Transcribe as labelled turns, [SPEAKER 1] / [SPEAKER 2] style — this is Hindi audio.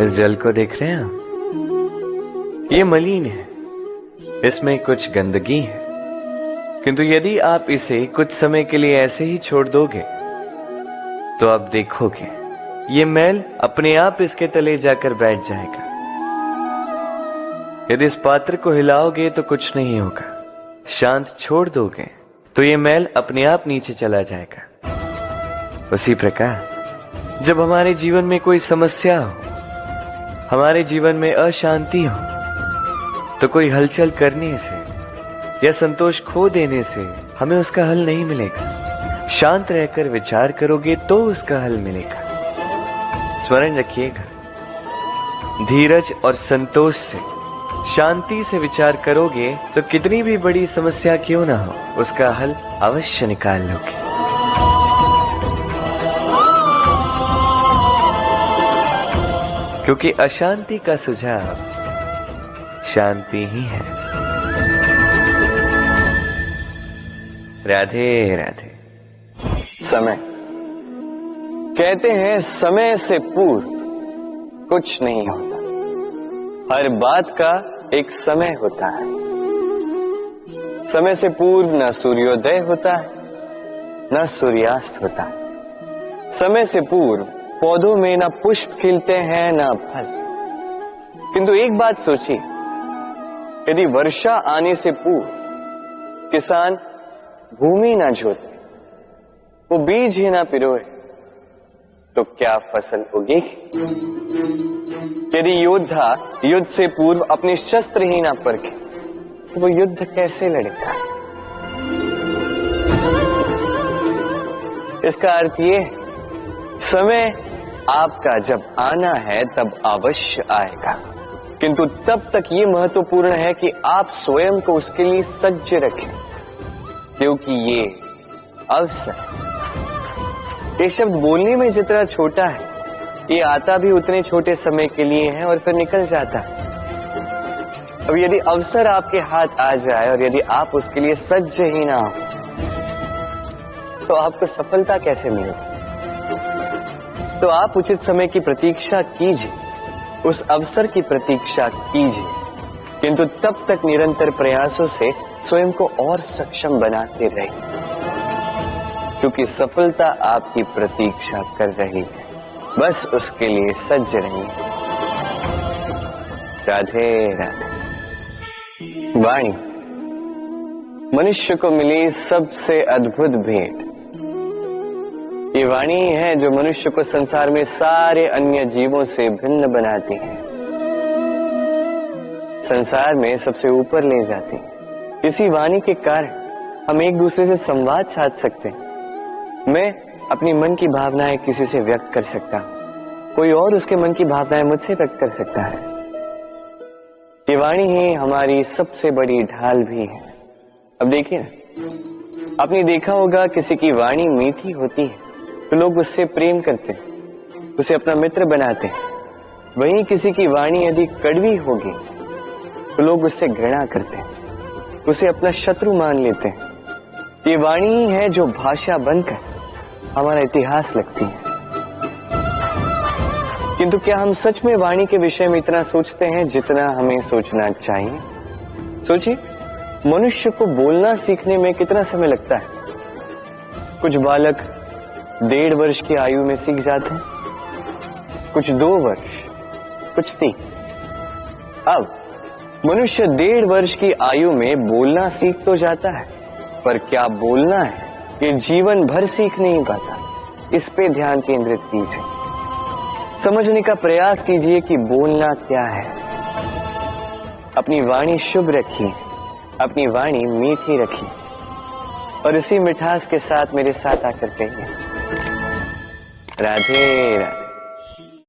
[SPEAKER 1] इस जल को देख रहे हैं आप? ये मलिन है, इसमें कुछ गंदगी है, किंतु यदि आप इसे कुछ समय के लिए ऐसे ही छोड़ दोगे तो आप देखोगे ये मैल अपने आप इसके तले जाकर बैठ जाएगा। यदि इस पात्र को हिलाओगे तो कुछ नहीं होगा, शांत छोड़ दोगे तो ये मैल अपने आप नीचे चला जाएगा। उसी प्रकार जब हमारे जीवन में कोई समस्या हो, हमारे जीवन में अशांति हो, तो कोई हलचल करने से या संतोष खो देने से हमें उसका हल नहीं मिलेगा। शांत रहकर विचार करोगे तो उसका हल मिलेगा। स्मरण रखिएगा, धीरज और संतोष से, शांति से विचार करोगे तो कितनी भी बड़ी समस्या क्यों ना हो, उसका हल अवश्य निकाल लोगे। क्योंकि अशांति का सुझाव शांति ही है। राधे राधे।
[SPEAKER 2] समय, कहते हैं समय से पूर्व कुछ नहीं होता, हर बात का एक समय होता है। समय से पूर्व न सूर्योदय होता है, न सूर्यास्त होता है। समय से पूर्व पौधों में न पुष्प खिलते हैं न फल। किंतु एक बात सोचिए, यदि वर्षा आने से पूर्व किसान भूमि ना जोते, वो बीज ही ना पिरोए, तो क्या फसल उगेगी? यदि योद्धा युद्ध से पूर्व अपने शस्त्र ही ना परखे, तो वो युद्ध कैसे लड़ेगा? इसका अर्थ ये, समय आपका जब आना है तब अवश्य आएगा, किंतु तब तक ये महत्वपूर्ण है कि आप स्वयं को उसके लिए सज्ज रखें, क्योंकि ये अवसर, ये शब्द बोलने में जितना छोटा है, ये आता भी उतने छोटे समय के लिए है और फिर निकल जाता है। अब यदि अवसर आपके हाथ आ जाए और यदि आप उसके लिए सज्ज ही ना हो, तो आपको सफलता कैसे मिलेगी? तो आप उचित समय की प्रतीक्षा कीजिए, उस अवसर की प्रतीक्षा कीजिए, किंतु तब तक निरंतर प्रयासों से स्वयं को और सक्षम बनाते रहिए, क्योंकि सफलता आपकी प्रतीक्षा कर रही है। बस उसके लिए सज्ज रहिए। राधे राधे। वाणी मनुष्य को मिली सबसे अद्भुत भेंट। ये वाणी है जो मनुष्य को संसार में सारे अन्य जीवों से भिन्न बनाती है, संसार में सबसे ऊपर ले जाती है। इसी वाणी के कारण हम एक दूसरे से संवाद साध सकते हैं। मैं अपनी मन की भावनाएं किसी से व्यक्त कर सकता हूं, कोई और उसके मन की भावनाएं मुझसे व्यक्त कर सकता है। ये वाणी ही हमारी सबसे बड़ी ढाल भी है। अब देखिए ना, आपने देखा होगा किसी की वाणी मीठी होती है तो लोग उससे प्रेम करते हैं, उसे अपना मित्र बनाते हैं। वहीं किसी की वाणी यदि कड़वी होगी तो लोग उससे घृणा करते हैं, उसे अपना शत्रु मान लेते हैं। ये वाणी ही है जो भाषा बनकर हमारा इतिहास लगती है। किंतु क्या हम सच में वाणी के विषय में इतना सोचते हैं जितना हमें सोचना चाहिए? सोचिए, मनुष्य को बोलना सीखने में कितना समय लगता है। कुछ बालक 1.5 वर्ष की आयु में सीख जाते हैं, कुछ 2 वर्ष, कुछ 3। अब मनुष्य 1.5 वर्ष की आयु में बोलना सीख तो जाता है, पर क्या बोलना है ये जीवन भर सीख नहीं पाता। इस पे ध्यान केंद्रित कीजिए, समझने का प्रयास कीजिए कि बोलना क्या है। अपनी वाणी शुभ रखिए, अपनी वाणी मीठी रखिए, और इसी मिठास के साथ मेरे साथ आकर कहिए, राधे राधे।